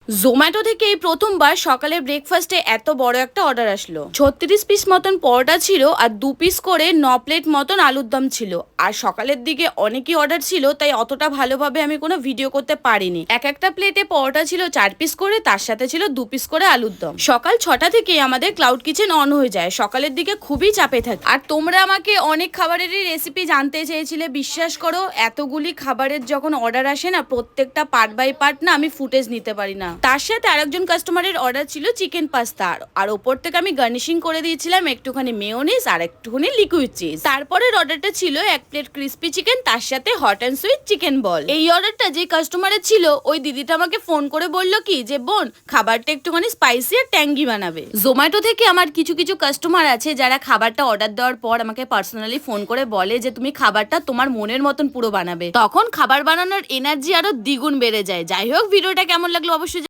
জোম্যাটো থেকে এই প্রথমবার সকালে ব্রেকফাস্টে এত বড় একটা অর্ডার আসলো। 36 পিস মতন পরোটা ছিল আর 2 পিস করে 9 প্লেট মতন আলুর দম ছিল। আর সকালের দিকে অনেকই অর্ডার ছিল, তাই অতটা ভালোভাবে আমি কোনো ভিডিও করতে পারিনি। এক একটা প্লেটে পরোটা ছিল 4 পিস করে, তার সাথে ছিল 2 পিস করে আলুর দম। সকাল 6টা থেকে আমাদের ক্লাউড কিচেন অন হয়ে যায়। সকালের দিকে খুবই চাপে থাকে। আর তোমরা আমাকে অনেক খাবারেরই রেসিপি জানতে চেয়েছিলে। বিশ্বাস করো, এতগুলি খাবারের যখন অর্ডার আসে না, প্রত্যেকটা পার্ট বাই পার্ট না আমি ফুটেজ নিতে পারি না। তার সাথে আরেকজন কাস্টমারের অর্ডার ছিল চিকেন পাস্তা, আর ওপর থেকে আমি গার্নিশিং করে দিয়েছিলাম একটুখানি মেয়োনিজ আর একটুখানি লিকুইড চিজ। তারপরের অর্ডারটা ছিল 1 প্লেট ক্রিস্পি চিকেন, তার সাথে হট অ্যান্ড সুইট চিকেন বল। এই অর্ডারটা যে কাস্টমারের ছিল, ওই দিদিটা আমাকে ফোন করে বলল কি যে বোন, খাবারটা একটুখানি স্পাইসি আর ট্যাঙ্গি বানাবে। জোম্যাটো থেকে আমার কিছু কিছু কাস্টমার আছে যারা খাবারটা অর্ডার দেওয়ার পর আমাকে পার্সোনালি ফোন করে বলে যে তুমি খাবারটা তোমার মনের মতন পুরো বানাবে। তখন খাবার বানানোর এনার্জি আরো দ্বিগুণ বেড়ে যায়। যাই হোক, ভিডিওটা কেমন লাগলো অবশ্যই